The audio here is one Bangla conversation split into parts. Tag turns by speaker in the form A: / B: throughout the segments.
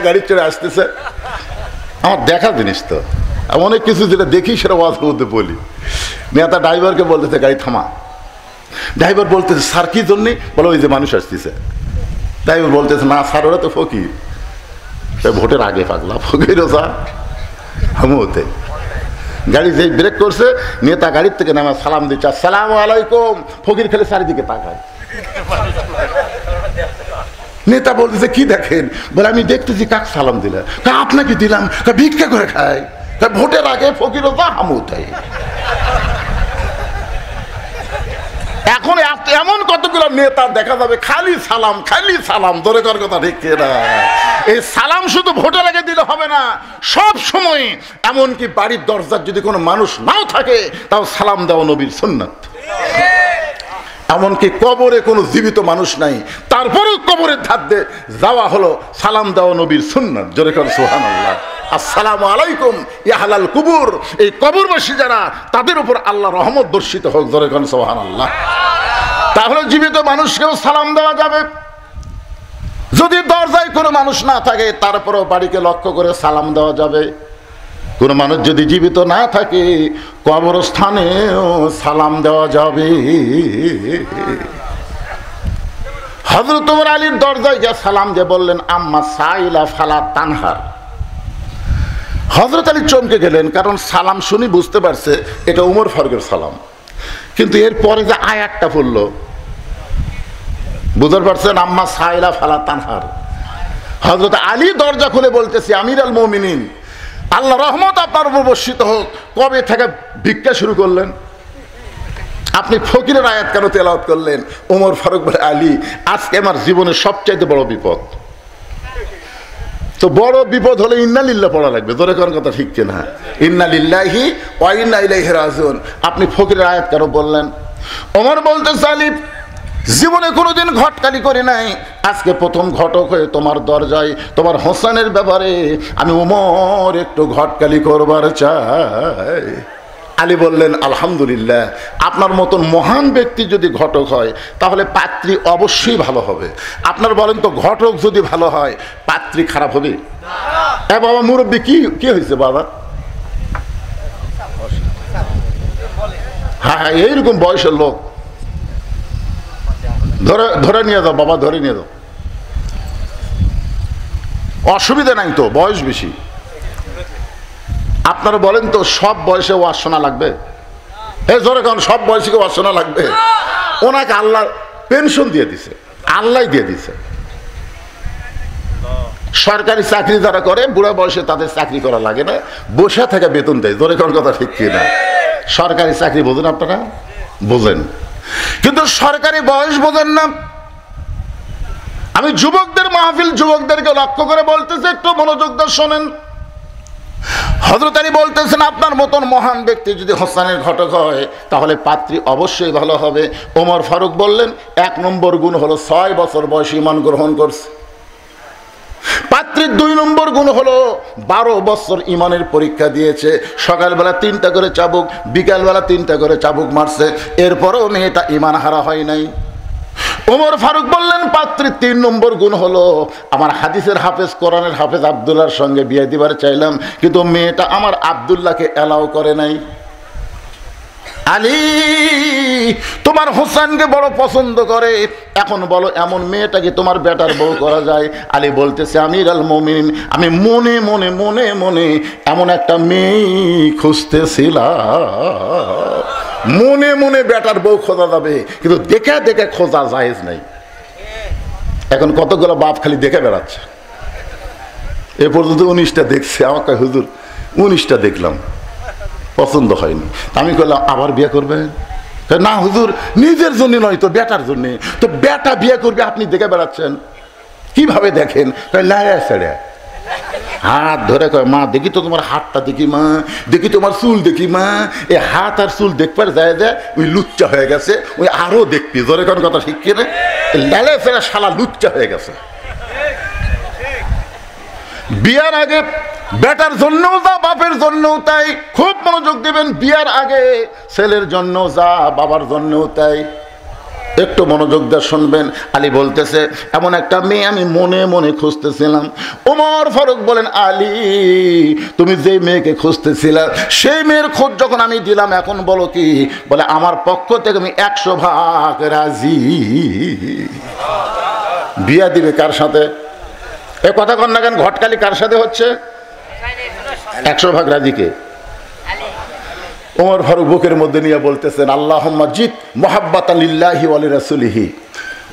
A: গাড়ি চড়ে আসতেছে। আমার দেখা জিনিস তো, অনেক কিছু যেটা দেখি সেটা ওয়াজের মধ্যে বলি। নেতা ড্রাইভারকে বলতেছে গাড়ি থামা। ড্রাইভার বলতেছে স্যার কি জন্যে? বলো ওই যে মানুষ আসতেছে। ড্রাইভার বলতেছে না স্যার ওরা তো ফকির। ভোটের আগে পাগলা ফকিরও স্যার হামুতে। গাড়ি যেই ব্রেক করছে, নেতা গাড়ির থেকে নামা সালাম দিচ্ছে আসসালামু আলাইকুম। ফকির খেলে চারিদিকে তাকায়। নেতা বলতেছে কি দেখেন? বলে আমি দেখতেছি কাক সালাম দিলে। আপনাকে দিলাম। ভিক্ষা করে খায়। ভোটের আগে ফকিরও যা হামুতে। এখন এমন কতগুলো নেতা দেখা যাবে খালি সালাম খালি সালাম। ধরে কর কথা ঠিক না? এই সালাম শুধু ভোটের আগে দিলে হবে না, সব সময়। এমনকি বাড়ির দরজার যদি কোনো মানুষ নাও থাকে তাও সালাম দেওয়া নবীর সুন্নাত। এমনকি কবরে কোনো জীবিত মানুষ নাই, তারপরেও কবরের ধার দিয়ে যাওয়া হলো সালাম দেওয়া নবীর সুন্নাত। জোরে কর সুবহানাল্লাহ। আসসালামু আলাইকুম ইয়া আহলাল কুবুর। এই কবরবাসী যারা, তাদের উপর আল্লাহ রহমত বর্ষিত হোক। জোরে কর সুবহানাল্লাহ। তাহলে জীবিত মানুষকেও সালাম দেওয়া যাবে। যদি দরজায় কোনো মানুষ না থাকে তারপরেও বাড়িকে লক্ষ্য করে সালাম দেওয়া যাবে। কোনো মানুষ যদি জীবিত না থাকে কবরস্থানেও সালাম দেওয়া যাবে। হযরত ওমর আলীর দরজায় গিয়ে সালাম দিয়ে বললেন আম্মা সাইলা ফালা তানহার। হযরত আলী চমকে গেলেন, কারণ সালাম শুনি বুঝতে পারছে এটা উমর ফারুকের সালাম। কিন্তু এরপরে যে আয়াতটা পড়লো বুঝতে পারছেন, আম্মা সাইলা ফালা তানহার। হযরত আলী দরজা খুলে বলতেছি আমির আল মুমিনিন, আল্লাহ রহমত আপনার উপর বর্ষিত হোক। কবে থেকে ভিক্ষা শুরু করলেন? আপনি ফকিরের আয়াত কেন তেলাওয়াত করলেন? ওমর ফারুক বলে আলী, আজকে আমার জীবনের সবচাইতে বড় বিপদ। তো বড় বিপদ হলে ইন্না লিল্লাহ পড়া লাগবে। ধরে কোন কথা ঠিক কিনা? ইন্না লিল্লাহি ওয়া ইন্না ইলাইহি রাজিউন। আপনি ফকিরের আয়াত কেন বললেন? ওমর বলতেছে আলী, জীবনে কোনোদিন ঘটকালি করি নাই, আজকে প্রথম ঘটক হয়ে তোমার দরজায় তোমার হোসেনের ব্যাপারে আমি ওমর একটু ঘটকালি করবার চাই। আলী বললেন আলহামদুলিল্লাহ, আপনার মতন মহান ব্যক্তি যদি ঘটক হয় তাহলে পাত্রী অবশ্যই ভালো হবে। আপনার বলেন তো, ঘটক যদি ভালো হয় পাত্রী খারাপ হবে? এ বাবা মুরব্বী, কি হয়েছে বাবা? হ্যাঁ হ্যাঁ, এইরকম বয়সের লোক ধরে নিয়ে যাও বাবা, ধরে নিয়ে যাও, অসুবিধা নাই তো, বয়স বেশি। আপনারা বলেন তো, সব বয়সে ওয়াজ শোনা লাগবে? এই জোরে কারণ সব বয়সে ওয়াজ শোনা লাগবে? ওনাকে আল্লাহ পেনশন দিয়ে দিছে, আল্লাহ দিয়ে দিছে। সরকারি চাকরি যারা করে বুড়া বয়সে তাদের চাকরি করা লাগে না, বসে থেকে বেতন দেয়। জোরে কারণ কথা ঠিক কিনা? সরকারি চাকরি বোঝেন আপনারা? বোঝেন, কিন্তু সরকারি বয়স বোঝেন না। আমি যুবকদের মাহফিল, যুবকদেরকে লক্ষ্য করে বলতেছি, একটু মনোযোগ দিয়ে শোনেন। হযরত আলী বলতেছেন আপনার মতন মহান ব্যক্তি যদি হোসেনের ঘটক হয় তাহলে পাত্রী অবশ্যই ভালো হবে। ওমর ফারুক বললেন 1 নম্বর গুণ হলো 6 বছর বয়সে ঈমান গ্রহণ করছে। পাত্রীর 2 নম্বর গুণ হলো 12 বছর ঈমানের পরীক্ষা দিয়েছে। সকালবেলা 3টা করে চাবুক, বিকালবেলা 3টা করে চাবুক মারছে, এরপরেও মেয়েটা ঈমান হারা হয় নাই। ওমর ফারুক বললেন পাত্রীর 3 নম্বর গুণ হলো আমার হাদিসের হাফেজ, কোরআনের হাফেজ আব্দুল্লাহর সঙ্গে বিয়ে দিবার চাইলাম, কিন্তু মেয়েটা আমার আব্দুল্লাহকে অ্যালাউ করে নাই। আলী তোমার হোসেনকে বড় পছন্দ করে, এখন বলো এমন মেয়েটাকে তোমার বেটার বউ করা যায়? আলী বলতেছে আমির আল মুমিনিন, আমি মনে মনে মনে মনে এমন একটা মেয়ে খুঁজতেছিলাম। মনে মনে বেটার বউ খোঁজা যাবে, কিন্তু দেখে দেখে খোঁজা জায়েজ নাই। এখন কতগুলো বাপ খালি দেখে বেড়াচ্ছে। এ পর্যন্ত 19টা দেখছে। আমাকে হুজুর 19টা দেখলাম, পছন্দ হয়নি। আমি বললাম আবার বিয়ে করবেন? না হুজুর, নিজের জন্য নয় তো বেটার জন্যে। তো বেটা বিয়ে করবে, আপনি দেখে বেড়াচ্ছেন? কিভাবে দেখেন? লায়া ছেড়ে হাত ধরে কয় মা দেখি তো তোমার হাতটা দেখি, মা দেখি তোমার চুল দেখি, মা এই হাত আর চুল দেখবার যায় যায় ওই লুচ্চা হয়ে গেছে, ওই আরো দেখবি। জোরে কোন কথা ঠিক কিনা? লালে ফেরা শালা লুচ্চা হয়ে গেছে। বিয়ার আগে বেটার জন্যও যা, বাপের জন্যও তাই। খুব মনোযোগ দেবেন, বিয়ার আগে ছেলের জন্য যা, বাবার জন্যও তাই। একটু মনোযোগ দিয়ে শুনবেন। আলী বলতেছে, এমন একটা মেয়ে আমি মনে মনে খুঁজতেছিলাম। ওমর ফারুক বলেন, আলী তুমি যে মেয়েকে খুঁজতেছিলে সেই মেয়ের খোঁজ যখন আমি দিলাম, এখন বলো কি? বলে আমার পক্ষ থেকে আমি 100% রাজি। বিয়া দিবে কার সাথে? এ কথা কন না কেন? ঘটকালি কার সাথে হচ্ছে? 100% রাজিকে ওমর ফারুক বুকের মধ্যে নিয়ে বলতেছেন, আল্লাহুম্মা জিদ মুহাব্বাতান লিল্লাহি ওয়া লিরাসূলিহি।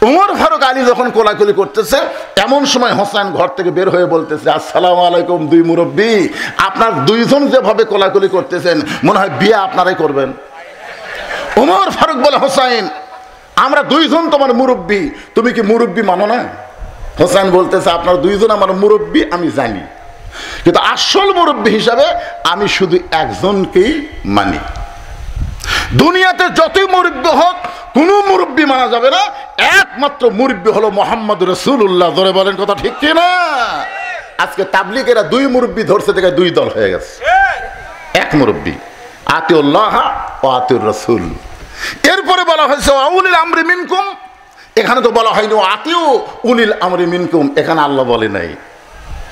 A: ওমর ফারুক আলী যখন কোলাকুলি করতেছে, এমন সময় হোসেন ঘর থেকে বের হয়ে বলতেছে, আসসালামু আলাইকুম দুই মুরব্বী, আপনার দুইজন যেভাবে কোলাকুলি করতেছেন মনে হয় বিয়ে আপনারাই করবেন। ওমর ফারুক বলে, হোসেন আমরা দুইজন তোমার মুরব্বী, তুমি কি মুরব্বী মানো না? হোসেন বলতেছে, আপনার দুইজন আমার মুরব্বী আমি জানি, কিন্তু আসল মুরব্বী হিসাবে আমি শুধু একজনকেই মানি। দুনিয়াতে যতই মুরব্বী হোক কোন মুরব্বী মানা যাবে না, একমাত্র মুরব্বী হলো মুহাম্মদ রাসূলুল্লাহ। ধরে বলেন কথা ঠিক কি না? আজকে তাবলীগেরা দুই মুরব্বী ধরছে, থেকে দুই দল হয়ে গেছে। এক মুরব্বী, আতিউল্লাহ ওয়া আতিউর রাসূল। এরপরে বলা হয়েছে উলিল আমরি মিনকুম, এখানে তো বলা হয়নি আতিউ উলিল আমরি মিনকুম, এখানে আল্লাহ বলে নাই।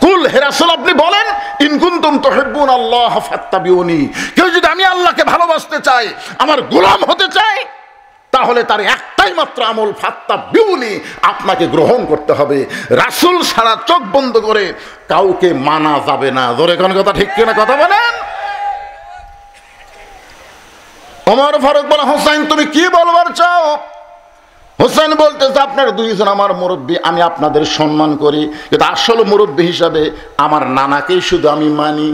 A: কুল হে রাসূল আপনি বলেন, ইন কুনতুম তুহিব্বুনাল্লাহ ফাত্তাবিউনি, কেউ যদি আমি আল্লাহকে ভালোবাসতে চাই, আমার গোলাম হতে চাই, তাহলে তার একটাই মাত্র আমল, ফাত্তাবিউনি, আপনাকে গ্রহণ করতে হবে। রাসূল ছাড়া চোখ বন্ধ করে কাউকে মানা যাবে না। জোরে কোন কথা ঠিক কিনা কথা বলেন। ওমর ফারুক বলে, হোসেন তুমি কি বলবার চাও? হোসেন বলতেছে, আপনার দুইজন আমার মুরব্বী, আমি আপনাদের সম্মান করি, কিন্তু আসল মুরব্বী হিসাবে আমার নানাকেই শুধু আমি মানি।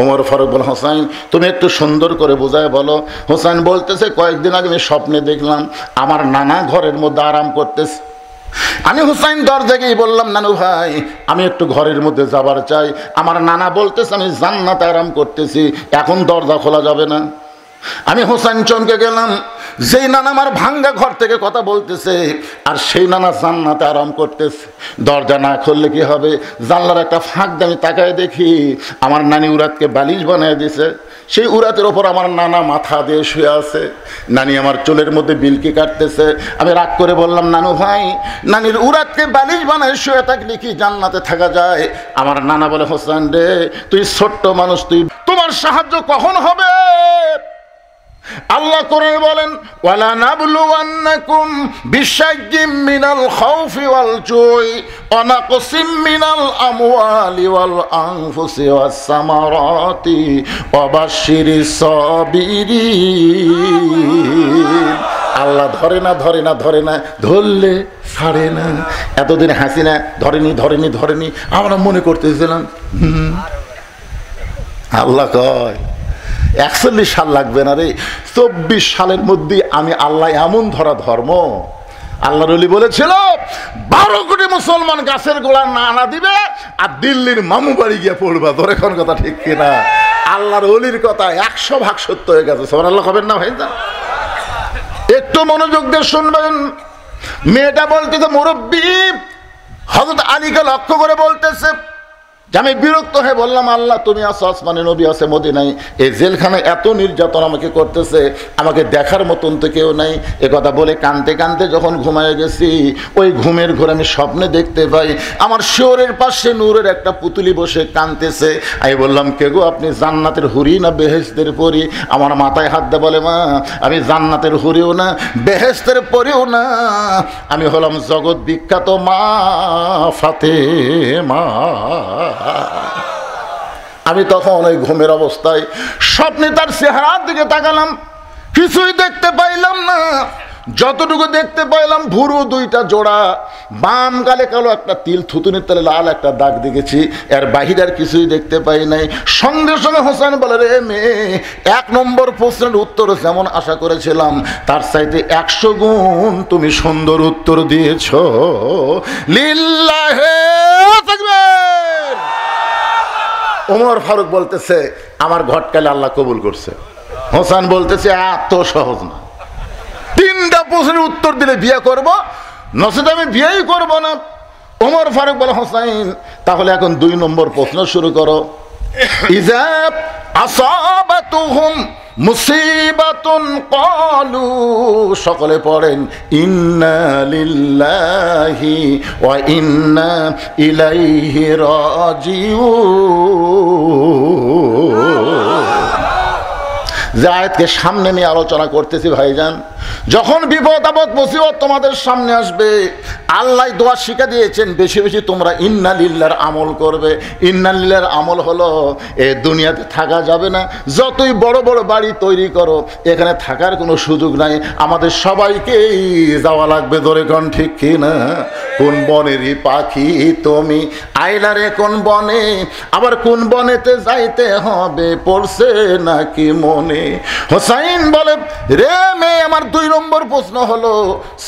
A: ওমর ফারুক বলে, হোসেন তুমি একটু সুন্দর করে বোঝায় বলো। হোসেন বলতেছে, কয়েকদিন আগে আমি স্বপ্নে দেখলাম আমার নানা ঘরের মধ্যে আরাম করতেছে। আমি হোসেন দরজা গিয়ে বললাম, নানু ভাই আমি একটু ঘরের মধ্যে যাবার চাই। আমার নানা বলতেছে আমি জান্নাতে আরাম করতেছি, এখন দরজা খোলা যাবে না। আমি হোসেন চমকে গেলাম, যেই নানা আমার ভাঙ্গা ঘর থেকে কথা বলতেছে আর সেই নানা জান্নাতে আরাম করতেছে। দরজা না খুললে কি হবে? জানলার একটা ফাঁক দিয়ে আমি তাকায় দেখি আমার নানি উরাতকে বালিশ বানিয়ে দিছে। সেই উরাতের ওপর আমার নানা মাথা দিয়ে শুয়ে আছে, নানি আমার চুলের মধ্যে বিলকি কাটতেছে। আমি রাগ করে বললাম, নানু ভাই নানির উরাতকে বালিশ বানায় শুয়ে থাকলে কি জান্নাতে থাকা যায়? আমার নানা বলে, হোসেন রে তুই ছোট্ট মানুষ, তুই তোমার সাহায্য কখন হবে? আল্লাহ কোরআনে বলেন, ওয়ালা নাবলুওয়ান্নাকুম বিশাইয়্যিম মিনাল খাউফি ওয়াল জুই ওয়া নাকসিম মিনাল আমওয়ালি ওয়াল আনফুসি ওয়াস সামারাতি ওয়া বাশশিরিস সাবিরিন। আল্লাহ ধরে না ধরে না ধরে না, ধরলে ছাড়ে না। এতদিন হাসিনা ধরেনি ধরেনি ধরেনি, আমরা মনে করতেছিলাম আল্লাহ কয় 41 সাল লাগবে না রে, 24 সালের মধ্যে আমি আল্লাহ এমন ধরা ধর্ম। আল্লাহর ওলি বলেছিল 12 কোটি মুসলমান গাছের গোড়া না দিবে আর দিল্লির মামু বাড়ি গিয়ে পড়বা। ধরে কোন কথা ঠিক কিনা? আল্লাহর ওলির কথা 100% সত্য হয়ে গেছে। সুবহানাল্লাহ কবেন না ভাই? একটু মনোযোগ দিয়ে শুনবেন। মেয়েটা বলতেছে, মুরব্বী হযরত আলীকে লক্ষ্য করে বলতেছে, আমি বিরক্ত হয়ে বললাম, আল্লাহ তুমি আছো আসমানে, নবী আছে মদিনায়, এই জেলখানায় এত নির্যাতন আমাকে করতেছে, আমাকে দেখার মতন তো কেউ নাই। এ কথা বলে কানতে কানতে যখন ঘুমায় গেছি, ওই ঘুমের ঘরে আমি স্বপ্নে দেখতে পাই আমার শিওরের পাশে নূরের একটা পুতুলি বসে কানতেছে। আমি বললাম, কে গো আপনি? জান্নাতের হুরি না বেহেশতের পরি? আমার মাথায় হাত দিয়ে বলে, মা আমি জান্নাতের হুরিও না বেহেশতের পরিও না, আমি হলাম জগৎ বিখ্যাত মা ফাতেমা। আমি তখন ওই ঘুমের অবস্থায় স্বপ্নে তার চেহারার দিকে তাকালাম, কিছুই দেখতে পাইলাম না। যতটুকু দেখতে পাইলাম ভুরু দুইটা জোড়া, বাম গালে কালো একটা তিল, থুতুনির তলে লাল একটা দাগ দেখেছি, এর বাহিরে আর কিছুই দেখতে পাই নাই। সঙ্গে সঙ্গে হোসেন বলে, রে মেয়ে 1 নম্বর প্রশ্নের উত্তর যেমন আশা করেছিলাম তার চাইতে 100 গুণ তুমি সুন্দর উত্তর দিয়েছ। লিল্লাহে তাকবীর। ওমর ফারুক বলতেছে, আমার ঘটকালে আল্লাহ কবুল করছে। হোসেন বলতেছে, এত সহজ না, 3টা প্রশ্নের উত্তর দিলে বিয়ে করব, নচেত আমি বিয়েই করব না। ওমর ফারুক বলে, হোসেন তাহলে এখন 2 নম্বর প্রশ্ন শুরু করো। ইজা আসাবাতুহুম মুসিবাতুন ক্বালু, সকলে পড়েন ইন্না লিল্লাহি ওয়া ইন্না ইলাইহি রাজিউন। যে আয়াতকে সামনে নিয়ে আলোচনা করতেছি ভাইজান, যখন বিপদ আপদ মুসিবত তোমাদের সামনে আসবে, আল্লাহ দোয়া শিখা দিয়েছেন বেশি বেশি তোমরা ইন্না লিল্লাহর আমল করবে। ইন্না লিল্লাহর আমল হলো এ দুনিয়াতে থাকা যাবে না, যতই বড় বড় বাড়ি তৈরি করো এখানে থাকার কোনো সুযোগ নাই, আমাদের সবাইকেই যাওয়া লাগবে। ধরে কোন ঠিক কিনা? কোন বনেরই পাখি তুমি আইলারে কোন বনে, আবার কোন বনেতে যাইতে হবে পড়ছে নাকি মনে। হোসাইন বলে, রে মেয়ে আমার 2 নম্বর প্রশ্ন হলো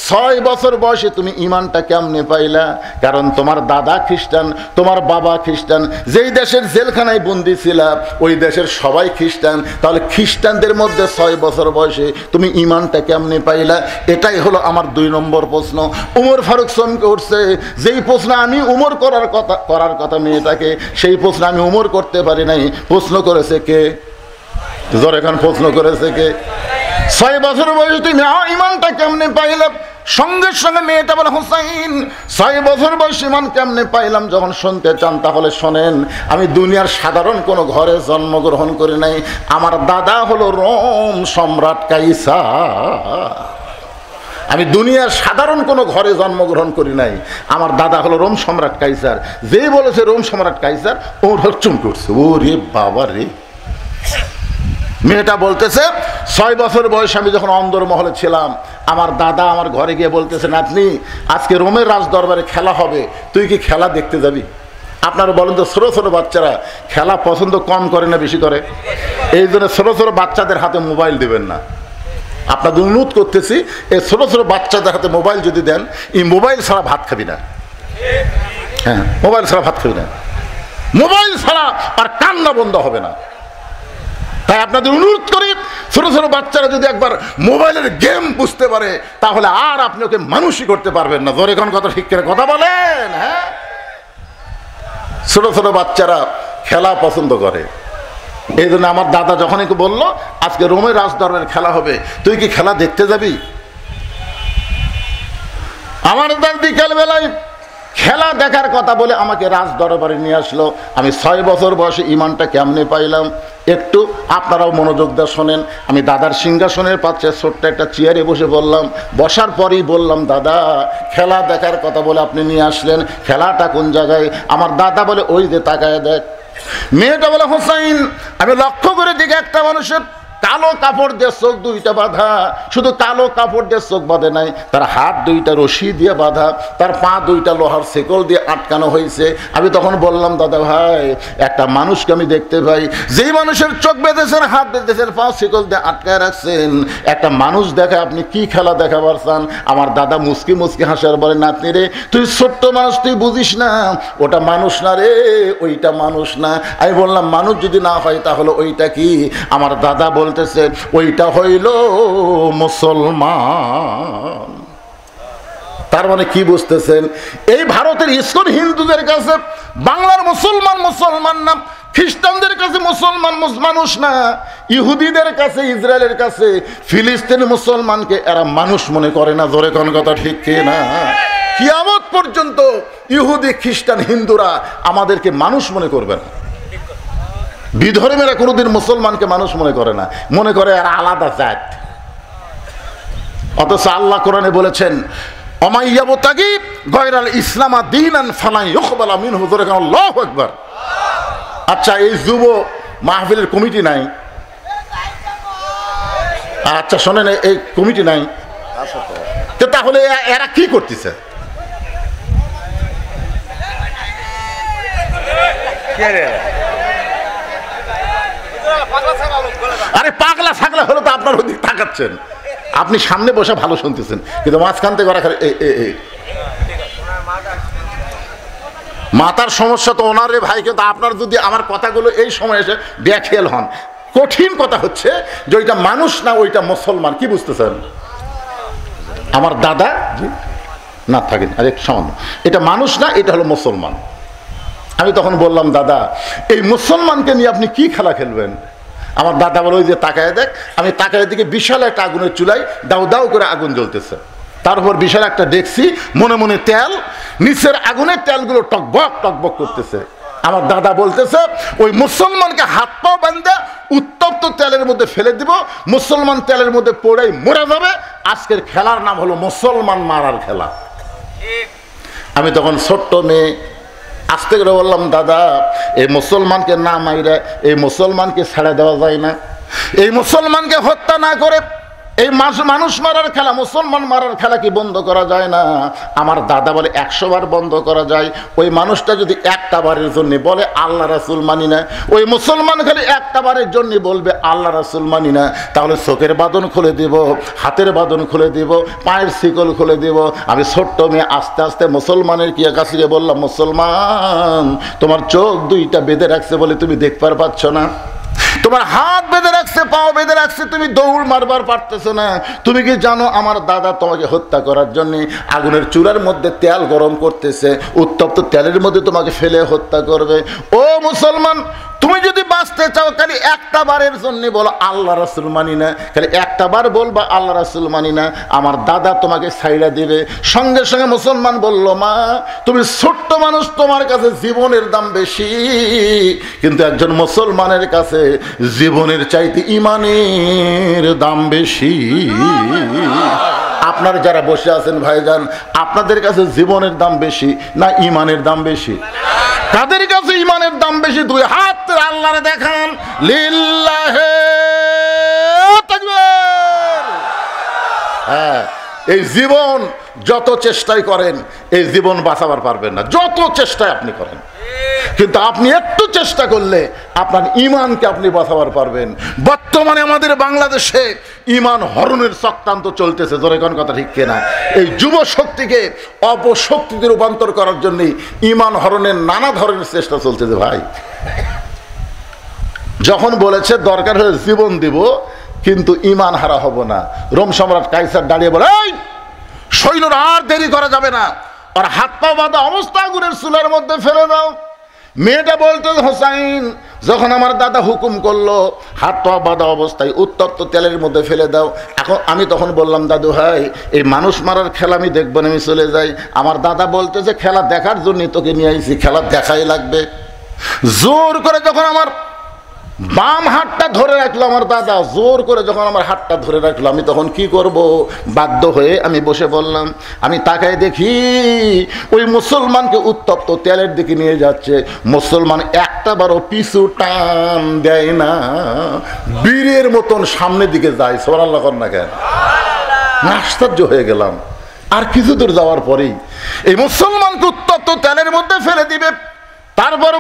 A: 6 বছর বয়সে তুমি ইমানটা কেমনে পাইলা? কারণ তোমার দাদা খ্রিস্টান, তোমার বাবা খ্রিস্টান, যেই দেশের জেলখানায় বন্দি ছিলা ওই দেশের সবাই খ্রিস্টান, তাহলে খ্রিস্টানদের মধ্যে 6 বছর বয়সে তুমি ইমানটা কেমনে পাইলা? এটাই হলো আমার 2 নম্বর প্রশ্ন। উমর ফারুক চমকে উঠছে, যেই প্রশ্ন আমি উমর করার কথা মেয়েটাকে, সেই প্রশ্ন আমি উমর করতে পারি নাই। প্রশ্ন করেছে কে? জোরে এখন প্রশ্ন করেছে কে? 6 বছর বয়সে তুমি ইমানটা কেমনে পাইলাম? সঙ্গে সঙ্গে মেয়েটা বলে, হোসাইন 6 বছর বয়স ইমান কেমনে পাইলাম যখন শুনতে চান তাহলে শোনেন। আমি দুনিয়ার সাধারণ কোনো ঘরে জন্মগ্রহণ করি নাই, আমার দাদা হলো রোম সম্রাট কাইসার। আমি দুনিয়ার সাধারণ কোনো ঘরে জন্মগ্রহণ করি নাই, আমার দাদা হলো রোম সম্রাট কাইসার। যেই বলেছে রোম সম্রাট কাইসার, ওর চুম করছে, ও রে বাবা রে। মেয়েটা বলতেছে 6 বছর বয়স আমি যখন অন্দরমহলে ছিলাম, আমার দাদা আমার ঘরে গিয়ে বলতেছে, নাতনি আজকে রোমের রাজ দরবারে খেলা হবে, তুই কি খেলা দেখতে যাবি? আপনারা বলেন তো, ছোটো ছোটো বাচ্চারা খেলা পছন্দ কম করে না বেশি করে? এই জন্য ছোটো ছোটো বাচ্চাদের হাতে মোবাইল দেবেন না। আপনাদের অনুরোধ করতেছি, এই ছোটো ছোটো বাচ্চাদের হাতে মোবাইল যদি দেন, এই মোবাইল ছাড়া ভাত খাবি না। হ্যাঁ, মোবাইল ছাড়া ভাত খাবি না, মোবাইল ছাড়া আর কান্না বন্ধ হবে না। তাই আপনাদের অনুরোধ করি, ছোট ছোট বাচ্চারা যদি একবার মোবাইলের গেম বুঝতে পারে তাহলে আর আপনি ওকে মানুষই করতে পারবেন না। ধরে কোন কথা ঠিক করে কথা বলেন। হ্যাঁ, ছোট ছোট বাচ্চারা খেলা পছন্দ করে। এই জন্য আমার দাদা যখনই বললো আজকে রোমের রাজদরবারে খেলা হবে, তুই কি খেলা দেখতে যাবি? আমার দাদা বিকাল বেলায় খেলা দেখার কথা বলে আমাকে রাজ দরবারে নিয়ে আসলো। আমি 6 বছর বয়সে ইমানটা কেমনে পাইলাম একটু আপনারাও মনোযোগ দিয়ে শোনেন। আমি দাদার সিংহাসনের পাশে ছোট্ট একটা চেয়ারে বসে বললাম, বসার পরেই বললাম, দাদা খেলা দেখার কথা বলে আপনি নিয়ে আসলেন, খেলাটা কোন জায়গায়? আমার দাদা বলে, ওই যে তাকায় দেখ। মেয়েটা বলে, হোসাইন আমি লক্ষ্য করে দেখি একটা মানুষের কালো কাপড় দিয়ে চোখ 2টা বাঁধা, শুধু কালো কাপড় দিয়ে চোখ বাঁধে নাই, তার হাত 2টা রশি দিয়ে বাঁধা, তার পা 2টা লোহার শেকল দিয়ে আটকানো হয়েছে। আমি তখন বললাম, দাদা ভাই একটা মানুষকে আমি দেখতে পাই, যেই মানুষের চোখ বেঁধেছেন, হাত বেঁধেছেন, পা শেকল দিয়ে আটকায় রাখছেন, একটা মানুষ দেখে আপনি কি খেলা দেখাবার চান? আমার দাদা মুসকি মুসকি হাসার বলে, নাতনি রে তুই ছোট্ট মানুষ, তুই বুঝিস না, ওটা মানুষ না রে, ওইটা মানুষ না। আমি বললাম, মানুষ যদি না হয় তাহলে ওইটা কি? আমার দাদা বলতেছে, ওইটা হইল মুসলমান। তার মানে কি বুঝতেছেন? এই ভারতের ইসকন হিন্দুদের কাছে বাংলার মুসলমান মুসলমান না, খ্রিস্টানদের কাছে মুসলমান মানুষ না, ইহুদিদের কাছে, ইসরায়েলের কাছে ফিলিস্তিনি মুসলমানকে এরা মানুষ মনে করে না। জোরে কোন কথা ঠিক কি না? কিয়ামত পর্যন্ত ইহুদি খ্রিস্টান হিন্দুরা আমাদেরকে মানুষ মনে করবে না। বিধর্মীরা কোনোদিন মুসলমানকে মানুষ মনে করে না, মনে করে আর আলাদা জাত। অথচ আল্লাহ কোরআনে বলেছেন, অমাইয়াবতাগি গয়রাল ইসলামা দীনান ফালা ইউকবালা মিনহু। আল্লাহু আকবার। আচ্ছা, এই যুব মাহফিলের কমিটি নাই? আচ্ছা শোনেন, এই কমিটি নাই তো তাহলে এরা কি করতেছে? আরে পাগলা ছাগলা হলো তো আপনার ওদিক তাকাচ্ছেন, আপনি সামনে বসে ভালো শুনতেছেন, কিন্তু মাঝখান থেকে মাথার সমস্যা তো ওনার রে ভাই। কিন্তু আপনার যদি আমার কথাগুলো এই সময় এসে ব্যাখ্যাল হন, কঠিন কথা হচ্ছে যে ওইটা মানুষ না, ওইটা মুসলমান। কি বুঝতেছেন? আমার দাদা না থাকেন আর একটু সামান্য, এটা মানুষ না, এটা হলো মুসলমান। আমি তখন বললাম, দাদা এই মুসলমানকে নিয়ে আপনি কি খেলা খেলবেন? আমার দাদা বলে ওই যে তাকায় দেখ। আমি তাকায় দিকে বিশাল একটা আগুনের চুলায় দাউ দাউ করে আগুন জ্বলতেছে, তার উপর বিশাল একটা দেখছি মনে মনে তেল, নিচের আগুনের তেলগুলো টকবক টকবক করতেছে। আমার দাদা বলতেছে ওই মুসলমানকে হাত পাও বান্ধা উত্তপ্ত তেলের মধ্যে ফেলে দিব, মুসলমান তেলের মধ্যে পড়েই মরে যাবে। আজকের খেলার নাম হলো মুসলমান মারার খেলা। আমি তখন ছোট্ট মেয়ে আস্তে করে বললাম, দাদা এই মুসলমানকে না মাইরা এই মুসলমানকে ছেড়ে দেওয়া যায় না? এই মুসলমানকে হত্যা না করে এই মানুষ মারার খেলা, মুসলমান মারার খেলা কি বন্ধ করা যায় না? আমার দাদা বলে 100 বার বন্ধ করা যায়। ওই মানুষটা যদি একটা বারের জন্য বলে আল্লাহ রাসূল মানি না, ওই মুসলমান খালি একটা বারের জন্য বলবে আল্লাহ রাসূল মানি না, তাহলে চোখের বাঁধন খুলে দিব, হাতের বাঁধন খুলে দিব, পায়ের শিকল খুলে দিব। আমি ছোট্ট মেয়ে আস্তে আস্তে মুসলমানের কি কাছে গিয়ে বললাম, মুসলমান তোমার চোখ দুইটা বেঁধে রাখছে বলে তুমি দেখতে পাচ্ছ না, তোমার হাত বেঁধে রাখছে, পাও বেঁধে রাখছে, তুমি দৌড় মারবার পারতেছো না। তুমি কি জানো আমার দাদা তোমাকে হত্যা করার জন্য আগুনের চুলার মধ্যে তেল গরম করতেছে, উত্তপ্ত তেলের মধ্যে তোমাকে ফেলে হত্যা করবে। ও মুসলমান, তুমি যদি বাঁচতে চাও খালি একটা বারের জন্য বলো আল্লাহ রাসূল মানি না, খালি একটা বার বলবা আল্লাহ রাসূল মানি না, আমার দাদা তোমাকে ছাইড়া দিবে। সঙ্গে সঙ্গে মুসলমান বলল, মা তুমি ছোট্ট মানুষ, তোমার কাছে জীবনের দাম বেশি, কিন্তু একজন মুসলমানের কাছে জীবনের চাইতে ঈমানের দাম বেশি। আপনারা যারা বসে আছেন ভাইজান, আপনাদের কাছে জীবনের দাম বেশি না ঈমানের দাম বেশি? কাদের কাছে ঈমানের দাম বেশি? দুই হাত আল্লাহরে দেখান, লিল্লাহে তাকবীর। হ্যাঁ, এই জীবন যত চেষ্টাই করেন এই জীবন বাঁচাবার পারবেন না, যত চেষ্টায় আপনি করেন, কিন্তু আপনি একটু চেষ্টা করলে আপনার ঈমানকে আপনি বাঁচাবার পারবেন। বর্তমানে আমাদের বাংলাদেশে ঈমান হরণের চক্রান্ত চলতেছে, জোরে কোন কথা ঠিক কিনা? এই যুব শক্তিকে অপশক্তিতে রূপান্তর করার জন্য ঈমান হরণের নানা ধরনের চেষ্টা চলতেছে। ভাই যখন বলেছে দরকার হলে জীবন দিব কিন্তু ঈমান হারা হব না, রোম সম্রাট কাইসার দাঁড়িয়ে বলে, এই সৈন্যরা আর দেরি করা যাবে না, আর হাত পা বাঁধা অবস্থা আগুনের চুলার মধ্যে ফেলে দাও। মেয়েটা বলতো, হোসাইন যখন আমার দাদা হুকুম করলো হাত পা বাঁধা অবস্থায় উত্তপ্ত তেলের মধ্যে ফেলে দাও। এখন আমি তখন বললাম, দাদু ভাই এই মানুষ মারার খেলা আমি দেখবো না, আমি চলে যাই। আমার দাদা বলতে যে খেলা দেখার জন্য তোকে নিয়ে আইছি, খেলা দেখাই লাগবে। জোর করে যখন আমার বাম হাতটা ধরে রাখলো আমার দাদা, জোর করে যখন আমার হাতটা ধরে রাখলো, আমি তখন কি করব? বাধ্য হয়ে আমি বসে বললাম। আমি তাকায় দেখি ওই মুসলমানকে উত্তপ্ত তেলের দিকে নিয়ে যাচ্ছে, মুসলমান একটা বারও পিছু টান দেয় না, বীরের মতন সামনের দিকে যায়। সুবহানাল্লাহ কর না কেন? আশ্চর্য হয়ে গেলাম। আর কিছু দূর যাওয়ার পরেই এই মুসলমানকে উত্তপ্ত তেলের মধ্যে ফেলে দিবে, তারপর